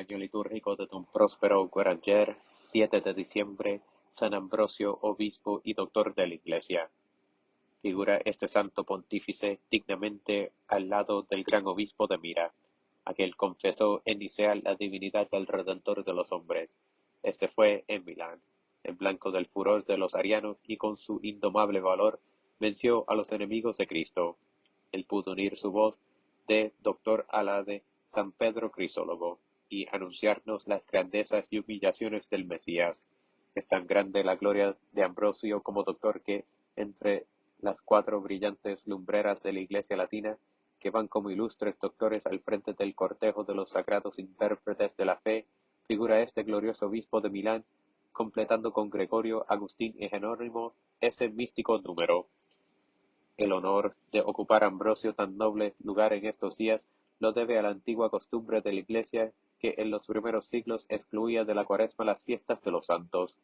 año litúrgico de don Próspero Gueranger, 7 de diciembre, San Ambrosio, obispo y doctor de la Iglesia. Figura este santo pontífice dignamente al lado del gran obispo de Mira, aquel confesó en Nicea la divinidad del Redentor de los hombres. Este fue en Milán, en blanco del furor de los arianos, y con su indomable valor venció a los enemigos de Cristo. Él pudo unir su voz de doctor a la de San Pedro Crisólogo y anunciarnos las grandezas y humillaciones del Mesías. Es tan grande la gloria de Ambrosio como doctor que, entre las 4 brillantes lumbreras de la Iglesia latina, que van como ilustres doctores al frente del cortejo de los sagrados intérpretes de la fe, figura este glorioso obispo de Milán, completando con Gregorio, Agustín y Jerónimo ese místico número. El honor de ocupar Ambrosio tan noble lugar en estos días lo debe a la antigua costumbre de la Iglesia, que en los primeros siglos excluía de la Cuaresma las fiestas de los santos.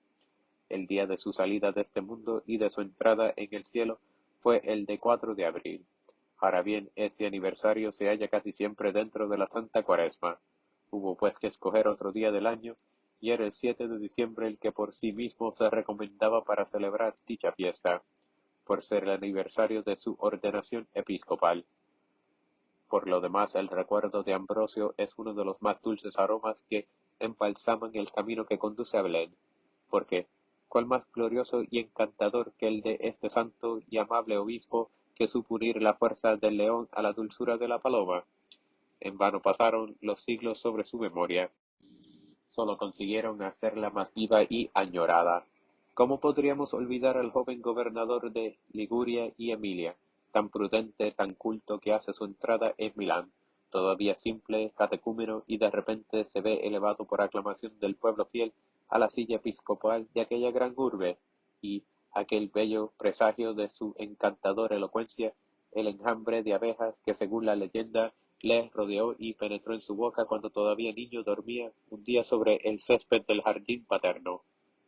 El día de su salida de este mundo y de su entrada en el cielo fue el de 4 de abril. Ahora bien, ese aniversario se halla casi siempre dentro de la Santa Cuaresma. Hubo pues que escoger otro día del año, y era el 7 de diciembre el que por sí mismo se recomendaba para celebrar dicha fiesta, por ser el aniversario de su ordenación episcopal. Por lo demás, el recuerdo de Ambrosio es uno de los más dulces aromas que embalsaman el camino que conduce a Belén, porque ¿cuál más glorioso y encantador que el de este santo y amable obispo, que supo unir la fuerza del león a la dulzura de la paloma? En vano pasaron los siglos sobre su memoria, solo consiguieron hacerla más viva y añorada. ¿Cómo podríamos olvidar al joven gobernador de Liguria y Emilia, tan prudente, tan culto, que hace su entrada en Milán, todavía simple, catecúmeno, y de repente se ve elevado por aclamación del pueblo fiel a la silla episcopal de aquella gran urbe? Y aquel bello presagio de su encantadora elocuencia, el enjambre de abejas que, según la leyenda, le rodeó y penetró en su boca cuando todavía niño dormía un día sobre el césped del jardín paterno,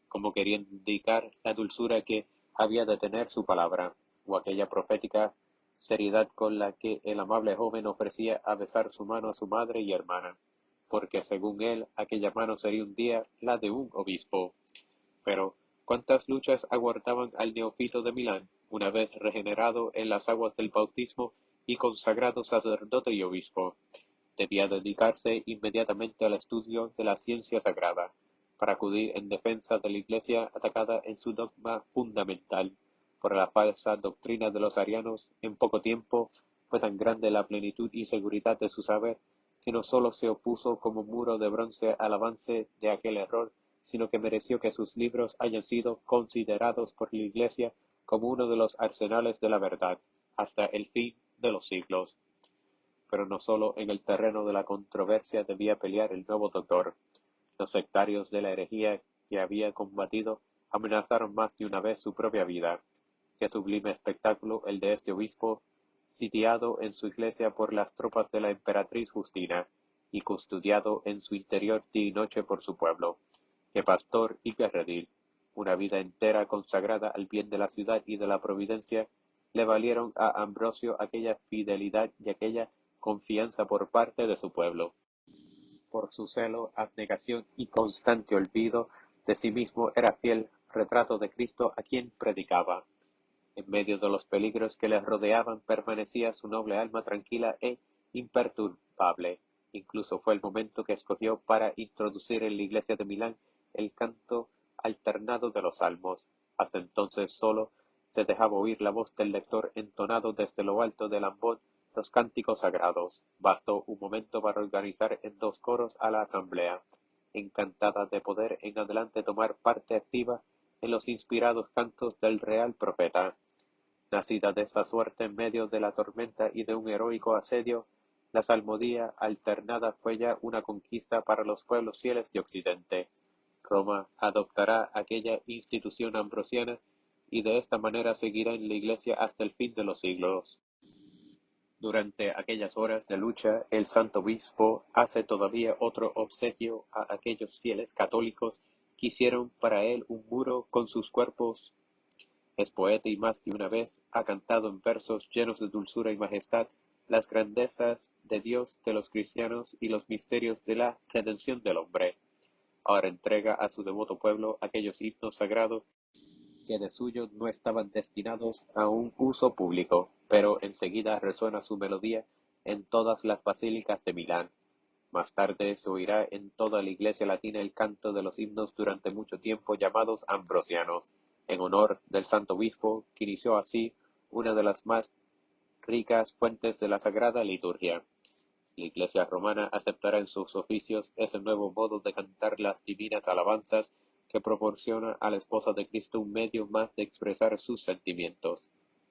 como queriendo indicar la dulzura que había de tener su palabra, o aquella profética seriedad con la que el amable joven ofrecía a besar su mano a su madre y hermana, porque según él aquella mano sería un día la de un obispo. Pero cuántas luchas aguardaban al neófito de Milán, una vez regenerado en las aguas del bautismo y consagrado sacerdote y obispo. Debía dedicarse inmediatamente al estudio de la ciencia sagrada, para acudir en defensa de la Iglesia atacada en su dogma fundamental por la falsa doctrina de los arianos. En poco tiempo fue tan grande la plenitud y seguridad de su saber, que no sólo se opuso como muro de bronce al avance de aquel error, sino que mereció que sus libros hayan sido considerados por la Iglesia como uno de los arsenales de la verdad, hasta el fin de los siglos. Pero no sólo en el terreno de la controversia debía pelear el nuevo doctor. Los sectarios de la herejía que había combatido amenazaron más de una vez su propia vida. Qué sublime espectáculo el de este obispo, sitiado en su iglesia por las tropas de la emperatriz Justina, y custodiado en su interior día y noche por su pueblo. Qué pastor y qué redil, una vida entera consagrada al bien de la ciudad y de la providencia, le valieron a Ambrosio aquella fidelidad y aquella confianza por parte de su pueblo. Por su celo, abnegación y constante olvido de sí mismo, era fiel retrato de Cristo a quien predicaba. En medio de los peligros que le rodeaban, permanecía su noble alma tranquila e imperturbable. Incluso fue el momento que escogió para introducir en la iglesia de Milán el canto alternado de los salmos. Hasta entonces sólo se dejaba oír la voz del lector entonado desde lo alto del ambón los cánticos sagrados. Bastó un momento para organizar en 2 coros a la asamblea, encantada de poder en adelante tomar parte activa en los inspirados cantos del real profeta. Nacida de esta suerte en medio de la tormenta y de un heroico asedio, la salmodía alternada fue ya una conquista para los pueblos fieles de Occidente. Roma adoptará aquella institución ambrosiana, y de esta manera seguirá en la Iglesia hasta el fin de los siglos. Durante aquellas horas de lucha, el santo obispo hace todavía otro obsequio a aquellos fieles católicos que hicieron para él un muro con sus cuerpos. Es poeta y más de una vez ha cantado en versos llenos de dulzura y majestad las grandezas de Dios de los cristianos y los misterios de la redención del hombre. Ahora entrega a su devoto pueblo aquellos himnos sagrados que de suyo no estaban destinados a un uso público, pero enseguida resuena su melodía en todas las basílicas de Milán. Más tarde se oirá en toda la Iglesia latina el canto de los himnos durante mucho tiempo llamados ambrosianos, en honor del santo obispo, que inició así una de las más ricas fuentes de la sagrada liturgia. La Iglesia romana aceptará en sus oficios ese nuevo modo de cantar las divinas alabanzas que proporciona a la esposa de Cristo un medio más de expresar sus sentimientos.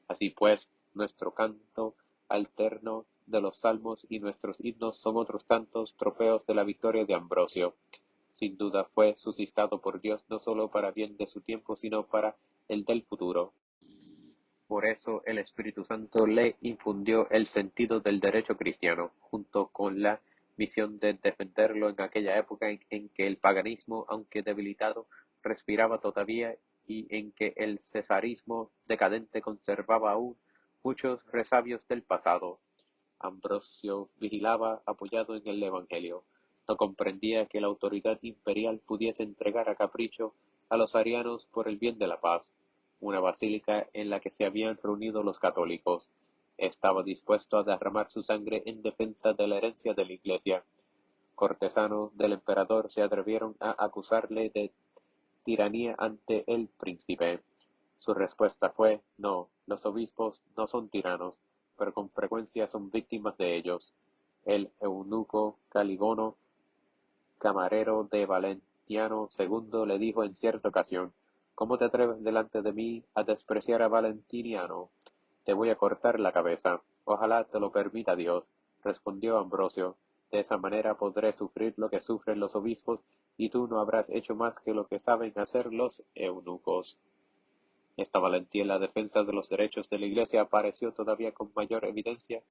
Así pues, nuestro canto alterno de los salmos y nuestros himnos son otros tantos trofeos de la victoria de Ambrosio. Sin duda fue suscitado por Dios no solo para bien de su tiempo, sino para el del futuro. Por eso el Espíritu Santo le infundió el sentido del derecho cristiano, junto con la misión de defenderlo en aquella época en que el paganismo, aunque debilitado, respiraba todavía y en que el cesarismo decadente conservaba aún muchos resabios del pasado. Ambrosio vigilaba apoyado en el Evangelio. No comprendía que la autoridad imperial pudiese entregar a capricho a los arianos por el bien de la paz, una basílica en la que se habían reunido los católicos. Estaba dispuesto a derramar su sangre en defensa de la herencia de la Iglesia. Cortesanos del emperador se atrevieron a acusarle de tiranía ante el príncipe. Su respuesta fue: no, los obispos no son tiranos, pero con frecuencia son víctimas de ellos. El eunuco Caligono, camarero de Valentiniano II, le dijo en cierta ocasión: ¿cómo te atreves delante de mí a despreciar a Valentiniano? Te voy a cortar la cabeza. Ojalá te lo permita Dios, respondió Ambrosio. De esa manera podré sufrir lo que sufren los obispos, y tú no habrás hecho más que lo que saben hacer los eunucos. Esta valentía en la defensa de los derechos de la Iglesia apareció todavía con mayor evidencia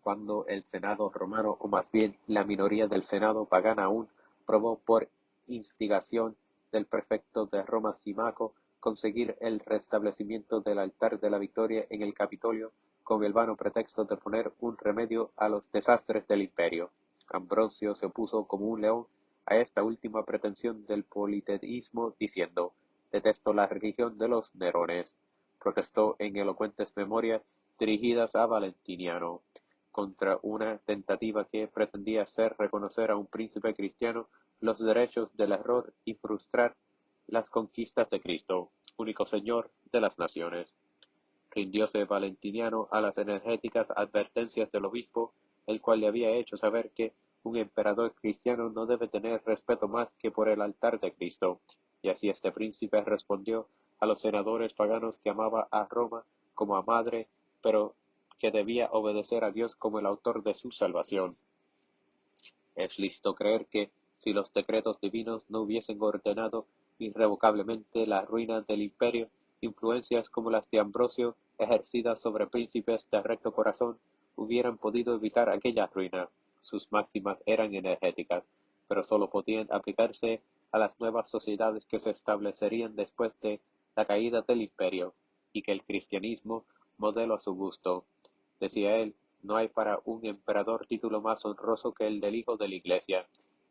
cuando el Senado romano, o más bien la minoría del Senado pagana aún, probó por instigación del prefecto de Roma Simaco conseguir el restablecimiento del altar de la Victoria en el Capitolio con el vano pretexto de poner un remedio a los desastres del imperio. Ambrosio se opuso como un león a esta última pretensión del politeísmo, diciendo: detesto la religión de los Nerones. Protestó en elocuentes memorias dirigidas a Valentiniano contra una tentativa que pretendía hacer reconocer a un príncipe cristiano los derechos del error y frustrar las conquistas de Cristo, único Señor de las naciones. Rindióse Valentiniano a las energéticas advertencias del obispo, el cual le había hecho saber que un emperador cristiano no debe tener respeto más que por el altar de Cristo, y así este príncipe respondió a los senadores paganos que amaba a Roma como a madre, pero que debía obedecer a Dios como el autor de su salvación. Es lícito creer que, si los decretos divinos no hubiesen ordenado irrevocablemente la ruina del imperio, influencias como las de Ambrosio, ejercidas sobre príncipes de recto corazón, hubieran podido evitar aquella ruina. Sus máximas eran energéticas, pero sólo podían aplicarse a las nuevas sociedades que se establecerían después de la caída del imperio, y que el cristianismo, modelo a su gusto, decía él, no hay para un emperador título más honroso que el del hijo de la Iglesia.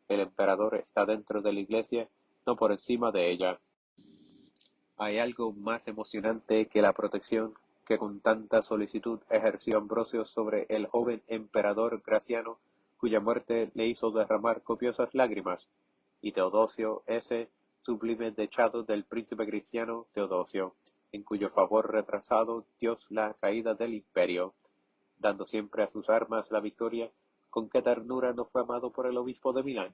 El emperador está dentro de la Iglesia, no por encima de ella. Hay algo más emocionante que la protección que con tanta solicitud ejerció Ambrosio sobre el joven emperador Graciano, cuya muerte le hizo derramar copiosas lágrimas, y Teodosio, ese sublime dechado del príncipe cristiano Teodosio, en cuyo favor retrasado Dios la caída del imperio, dando siempre a sus armas la victoria. Con qué ternura no fue amado por el obispo de Milán.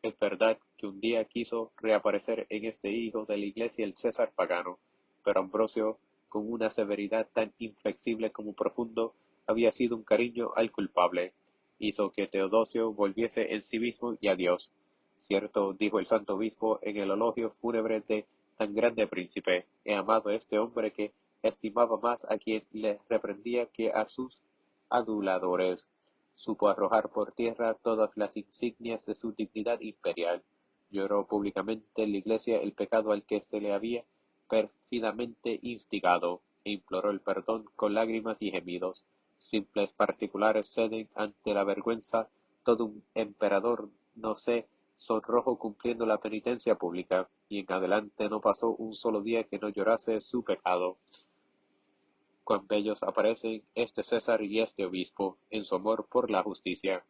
Es verdad que un día quiso reaparecer en este hijo de la Iglesia el César pagano, pero Ambrosio, con una severidad tan inflexible como profundo, había sido un cariño al culpable. Hizo que Teodosio volviese en sí mismo y a Dios. Cierto, dijo el santo obispo en el elogio fúnebre de tan grande príncipe, he amado a este hombre que estimaba más a quien le reprendía que a sus aduladores. Supo arrojar por tierra todas las insignias de su dignidad imperial. Lloró públicamente en la Iglesia el pecado al que se le había pérfidamente instigado, e imploró el perdón con lágrimas y gemidos. simples particulares ceden ante la vergüenza, todo un emperador no se sonrojo cumpliendo la penitencia pública, y en adelante no pasó un solo día que no llorase su pecado. Cuán bellos aparecen este César y este obispo, en su amor por la justicia.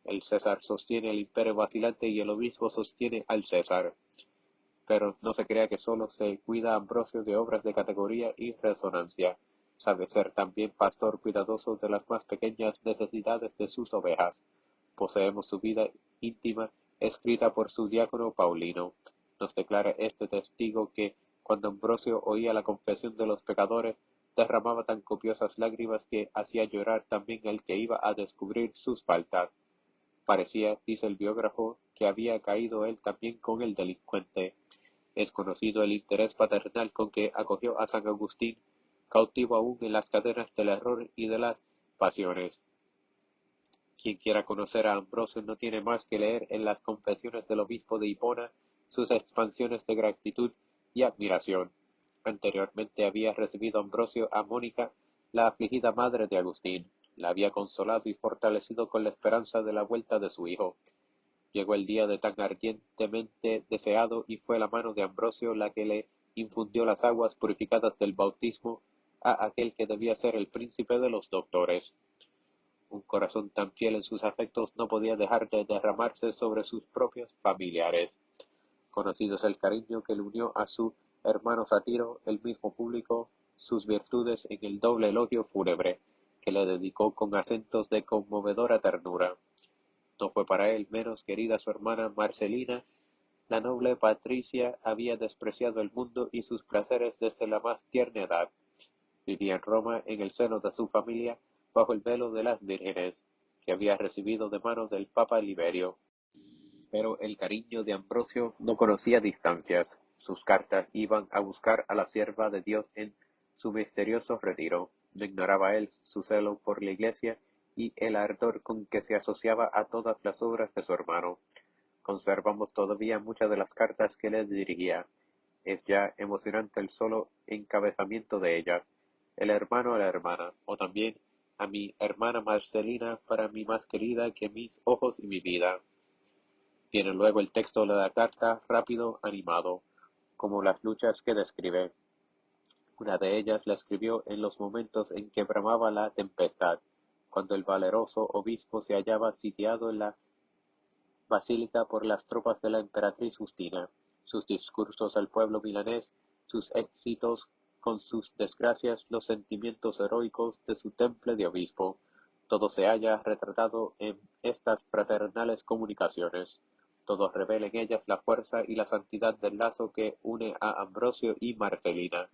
El César sostiene el imperio vacilante y el obispo sostiene al César. Pero no se crea que solo se cuida Ambrosio de obras de categoría y resonancia. Sabe ser también pastor cuidadoso de las más pequeñas necesidades de sus ovejas. Poseemos su vida íntima escrita por su diácono Paulino. Nos declara este testigo que, cuando Ambrosio oía la confesión de los pecadores, derramaba tan copiosas lágrimas que hacía llorar también al que iba a descubrir sus faltas. Parecía, dice el biógrafo, que había caído él también con el delincuente. Es conocido el interés paternal con que acogió a San Agustín, cautivo aún en las cadenas del error y de las pasiones. Quien quiera conocer a Ambrosio no tiene más que leer en las confesiones del obispo de Hipona sus expansiones de gratitud y admiración. Anteriormente había recibido Ambrosio a Mónica, la afligida madre de Agustín, la había consolado y fortalecido con la esperanza de la vuelta de su hijo. Llegó el día de tan ardientemente deseado y fue la mano de Ambrosio la que le infundió las aguas purificadas del bautismo a aquel que debía ser el príncipe de los doctores. Un corazón tan fiel en sus afectos no podía dejar de derramarse sobre sus propios familiares. Conocido es el cariño que le unió a su hermano Satiro, el mismo público, sus virtudes en el doble elogio fúnebre, que le dedicó con acentos de conmovedora ternura. No fue para él menos querida su hermana Marcelina. La noble Patricia había despreciado el mundo y sus placeres desde la más tierna edad. Vivía en Roma en el seno de su familia, bajo el velo de las vírgenes, que había recibido de manos del Papa Liberio. Pero el cariño de Ambrosio no conocía distancias. Sus cartas iban a buscar a la sierva de Dios en su misterioso retiro. No ignoraba él su celo por la Iglesia y el ardor con que se asociaba a todas las obras de su hermano. Conservamos todavía muchas de las cartas que le dirigía. Es ya emocionante el solo encabezamiento de ellas. El hermano a la hermana, o también a mi hermana Marcelina, para mí más querida que mis ojos y mi vida. Viene luego el texto de la carta, rápido, animado, como las luchas que describe. Una de ellas la escribió en los momentos en que bramaba la tempestad, cuando el valeroso obispo se hallaba sitiado en la basílica por las tropas de la emperatriz Justina. Sus discursos al pueblo milanés, sus éxitos con sus desgracias, los sentimientos heroicos de su temple de obispo, todo se halla retratado en estas fraternales comunicaciones. Todo revela en ellas la fuerza y la santidad del lazo que une a Ambrosio y Marcelina.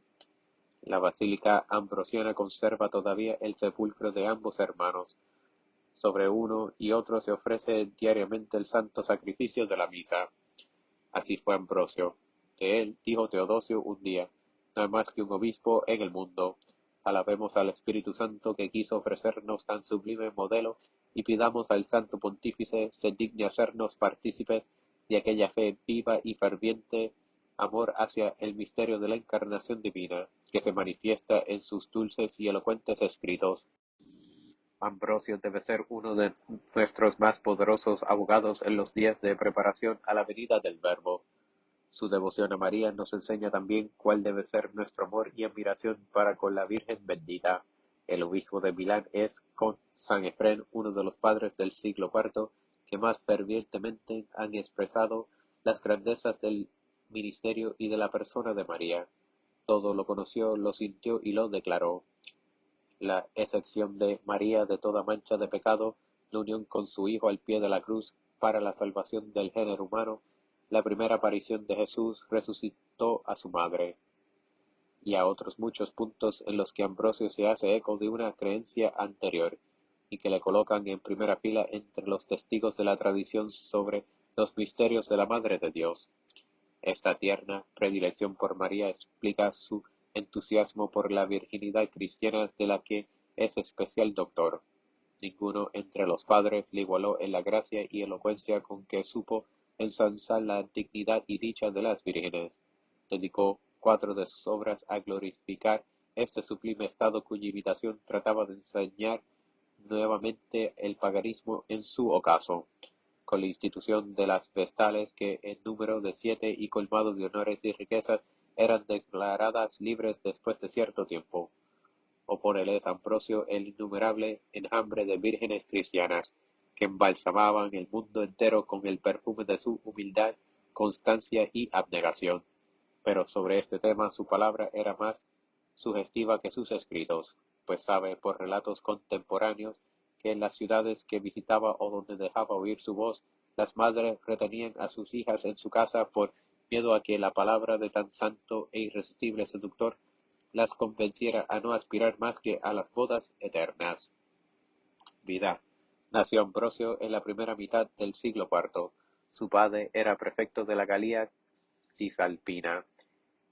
La basílica ambrosiana conserva todavía el sepulcro de ambos hermanos. Sobre uno y otro se ofrece diariamente el santo sacrificio de la misa. Así fue Ambrosio. De él dijo Teodosio un día: no hay más que un obispo en el mundo. Alabemos al Espíritu Santo que quiso ofrecernos tan sublime modelo y pidamos al Santo Pontífice se digne hacernos partícipes de aquella fe viva y ferviente amor hacia el misterio de la encarnación divina, que se manifiesta en sus dulces y elocuentes escritos. Ambrosio debe ser uno de nuestros más poderosos abogados en los días de preparación a la venida del Verbo. Su devoción a María nos enseña también cuál debe ser nuestro amor y admiración para con la Virgen bendita. El obispo de Milán es, con San Efrén, uno de los padres del siglo IV que más fervientemente han expresado las grandezas del ministerio y de la persona de María. Todo lo conoció, lo sintió y lo declaró. La excepción de María de toda mancha de pecado, la unión con su Hijo al pie de la cruz para la salvación del género humano, la primera aparición de Jesús resucitó a su madre, y a otros muchos puntos en los que Ambrosio se hace eco de una creencia anterior, y que le colocan en primera fila entre los testigos de la tradición sobre los misterios de la Madre de Dios. Esta tierna predilección por María explica su entusiasmo por la virginidad cristiana de la que es especial doctor. Ninguno entre los padres le igualó en la gracia y elocuencia con que supo ensalzar la dignidad y dicha de las vírgenes. Dedicó 4 de sus obras a glorificar este sublime estado cuya imitación trataba de enseñar nuevamente el paganismo en su ocaso, con la institución de las vestales que en número de 7 y colmados de honores y riquezas eran declaradas libres después de cierto tiempo. Opóneles Ambrosio el innumerable enjambre de vírgenes cristianas, que embalsamaban el mundo entero con el perfume de su humildad, constancia y abnegación. Pero sobre este tema su palabra era más sugestiva que sus escritos, pues sabe por relatos contemporáneos que en las ciudades que visitaba o donde dejaba oír su voz, las madres retenían a sus hijas en su casa por miedo a que la palabra de tan santo e irresistible seductor las convenciera a no aspirar más que a las bodas eternas. Vida. Nació Ambrosio en la primera mitad del siglo IV. Su padre era prefecto de la Galia Cisalpina.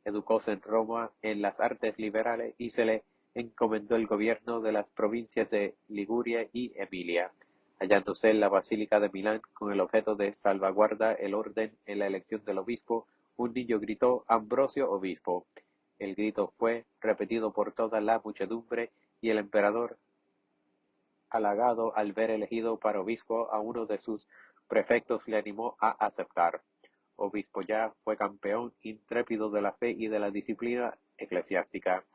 Educóse en Roma en las artes liberales y se le encomendó el gobierno de las provincias de Liguria y Emilia, hallándose en la Basílica de Milán con el objeto de salvaguardar el orden en la elección del obispo. Un niño gritó: Ambrosio obispo. El grito fue repetido por toda la muchedumbre y el emperador, halagado al ver elegido para obispo a uno de sus prefectos, le animó a aceptar. Obispo ya, fue campeón intrépido de la fe y de la disciplina eclesiástica.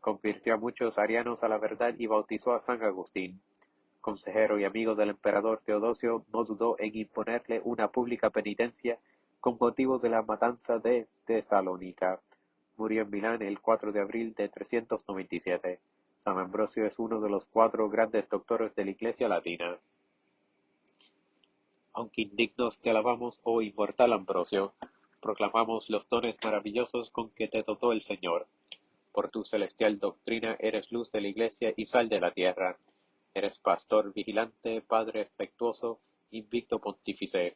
Convirtió a muchos arianos a la verdad y bautizó a San Agustín. Consejero y amigo del emperador Teodosio, no dudó en imponerle una pública penitencia con motivo de la matanza de Tesalónica. Murió en Milán el 4 de abril de 397. San Ambrosio es uno de los 4 grandes doctores de la Iglesia latina. Aunque indignos te alabamos, oh inmortal Ambrosio, proclamamos los dones maravillosos con que te dotó el Señor. Por tu celestial doctrina eres luz de la Iglesia y sal de la tierra. Eres pastor vigilante, padre afectuoso, invicto pontífice.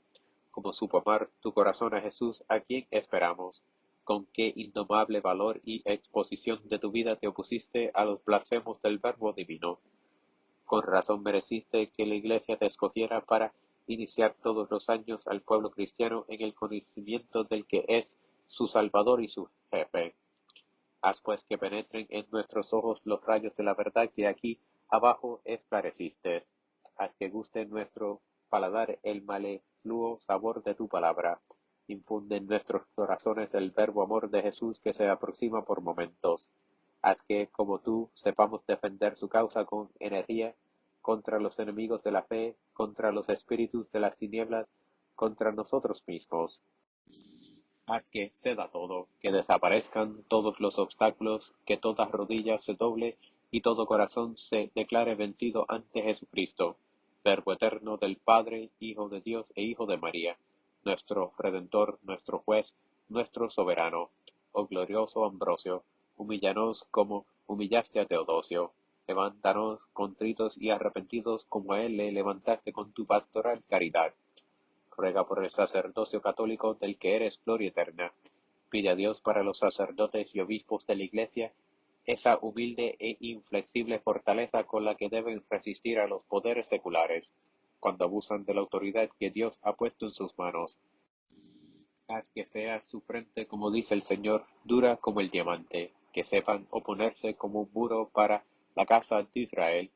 Como supo amar tu corazón a Jesús, a quien esperamos. Con qué indomable valor y exposición de tu vida te opusiste a los blasfemos del Verbo divino. Con razón mereciste que la Iglesia te escogiera para iniciar todos los años al pueblo cristiano en el conocimiento del que es su Salvador y su Jefe. Haz pues que penetren en nuestros ojos los rayos de la verdad que aquí abajo esclareciste. Haz que guste nuestro paladar el malefluo sabor de tu palabra. Infunde en nuestros corazones el verbo amor de Jesús que se aproxima por momentos. Haz que, como tú, sepamos defender su causa con energía contra los enemigos de la fe, contra los espíritus de las tinieblas, contra nosotros mismos. Haz que ceda todo, que desaparezcan todos los obstáculos, que toda rodilla se doble y todo corazón se declare vencido ante Jesucristo, Verbo eterno del Padre, Hijo de Dios e Hijo de María, nuestro Redentor, nuestro Juez, nuestro Soberano. Oh glorioso Ambrosio, humíllanos como humillaste a Teodosio. Levántanos contritos y arrepentidos como a él le levantaste con tu pastoral caridad. Ruega por el sacerdocio católico del que eres gloria eterna. Pide a Dios para los sacerdotes y obispos de la Iglesia esa humilde e inflexible fortaleza con la que deben resistir a los poderes seculares, cuando abusan de la autoridad que Dios ha puesto en sus manos. Haz que sea su frente, como dice el Señor, dura como el diamante, que sepan oponerse como un muro para la casa de Israel,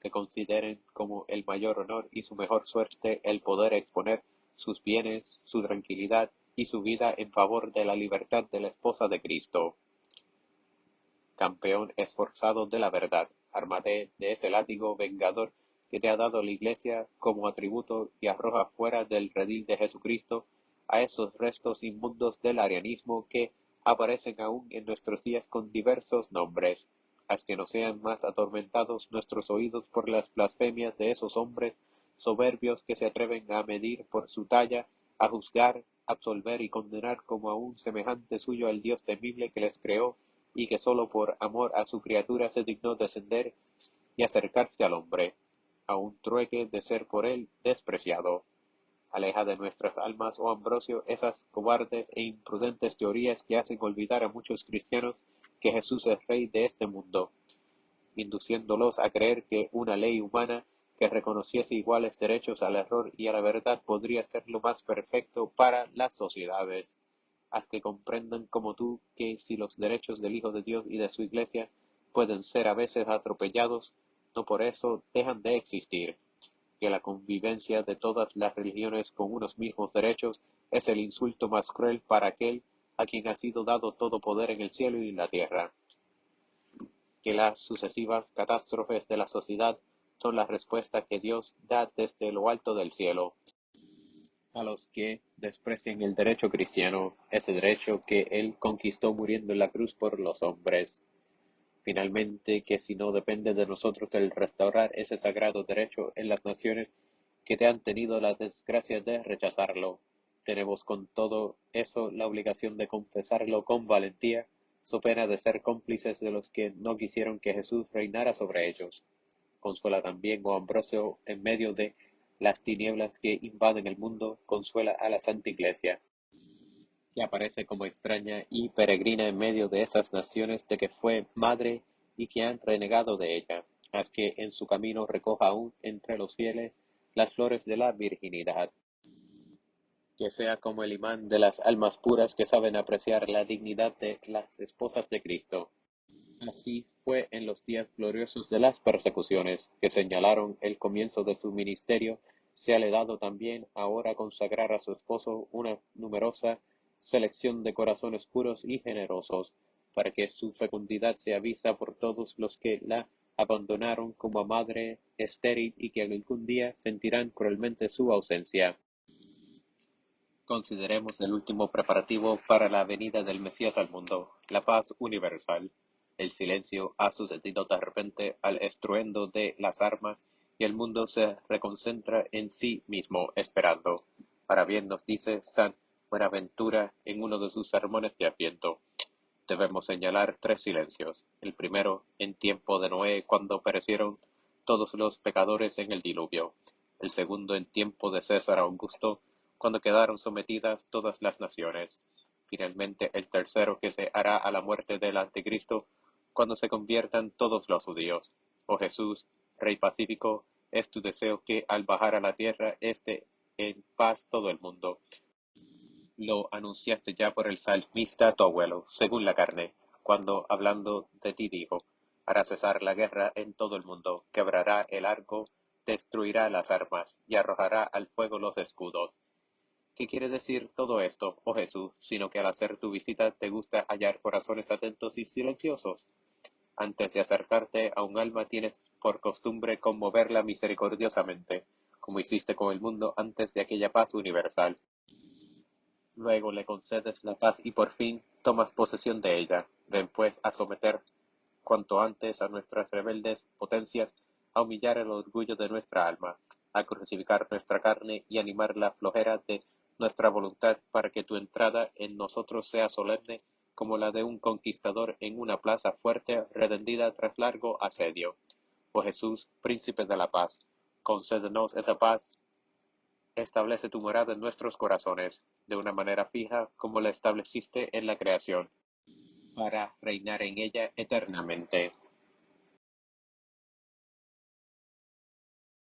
que consideren como el mayor honor y su mejor suerte el poder exponer sus bienes, su tranquilidad y su vida en favor de la libertad de la esposa de Cristo. Campeón esforzado de la verdad, ármate de ese látigo vengador que te ha dado la Iglesia como atributo y arroja fuera del redil de Jesucristo a esos restos inmundos del arianismo que aparecen aún en nuestros días con diversos nombres. Haz que no sean más atormentados nuestros oídos por las blasfemias de esos hombres soberbios que se atreven a medir por su talla, a juzgar, absolver y condenar como a un semejante suyo al Dios temible que les creó y que sólo por amor a su criatura se dignó descender y acercarse al hombre, a un trueque de ser por él despreciado. Aleja de nuestras almas, oh Ambrosio, esas cobardes e imprudentes teorías que hacen olvidar a muchos cristianos que Jesús es Rey de este mundo, induciéndolos a creer que una ley humana que reconociese iguales derechos al error y a la verdad podría ser lo más perfecto para las sociedades. Haz que comprendan como tú que si los derechos del Hijo de Dios y de su Iglesia pueden ser a veces atropellados, no por eso dejan de existir, que la convivencia de todas las religiones con unos mismos derechos es el insulto más cruel para aquel a quien ha sido dado todo poder en el cielo y en la tierra, que las sucesivas catástrofes de la sociedad son la respuesta que Dios da desde lo alto del cielo a los que desprecian el derecho cristiano, ese derecho que Él conquistó muriendo en la cruz por los hombres. Finalmente, que si no depende de nosotros el restaurar ese sagrado derecho en las naciones que te han tenido la desgracia de rechazarlo, tenemos con todo eso la obligación de confesarlo con valentía, so pena de ser cómplices de los que no quisieron que Jesús reinara sobre ellos. Consuela también, oh Ambrosio, en medio de las tinieblas que invaden el mundo, consuela a la Santa Iglesia, que aparece como extraña y peregrina en medio de esas naciones de que fue madre y que han renegado de ella. Haz que en su camino recoja aún entre los fieles las flores de la virginidad, que sea como el imán de las almas puras que saben apreciar la dignidad de las esposas de Cristo. Así fue en los días gloriosos de las persecuciones, que señalaron el comienzo de su ministerio, se le dado también ahora consagrar a su esposo una numerosa selección de corazones puros y generosos, para que su fecundidad sea vista por todos los que la abandonaron como madre estéril y que algún día sentirán cruelmente su ausencia. Consideremos el último preparativo para la venida del Mesías al mundo, la paz universal. El silencio ha sucedido de repente al estruendo de las armas y el mundo se reconcentra en sí mismo, esperando. Para bien nos dice San Buenaventura en uno de sus sermones de Adviento. Debemos señalar tres silencios. El primero, en tiempo de Noé, cuando perecieron todos los pecadores en el diluvio. El segundo, en tiempo de César Augusto, cuando quedaron sometidas todas las naciones. Finalmente, el tercero, que se hará a la muerte del Anticristo, cuando se conviertan todos los judíos. Oh Jesús, Rey pacífico, es tu deseo que al bajar a la tierra esté en paz todo el mundo. Lo anunciaste ya por el salmista tu abuelo, según la carne, cuando hablando de ti dijo, hará cesar la guerra en todo el mundo, quebrará el arco, destruirá las armas y arrojará al fuego los escudos. ¿Qué quiere decir todo esto, oh Jesús, sino que al hacer tu visita te gusta hallar corazones atentos y silenciosos? Antes de acercarte a un alma tienes por costumbre conmoverla misericordiosamente, como hiciste con el mundo antes de aquella paz universal. Luego le concedes la paz y por fin tomas posesión de ella. Ven pues a someter cuanto antes a nuestras rebeldes potencias, a humillar el orgullo de nuestra alma, a crucificar nuestra carne y animar la flojera de nuestra voluntad para que tu entrada en nosotros sea solemne como la de un conquistador en una plaza fuerte redendida tras largo asedio. Oh Jesús, príncipe de la paz, concédenos esa paz. Establece tu morada en nuestros corazones, de una manera fija como la estableciste en la creación, para reinar en ella eternamente.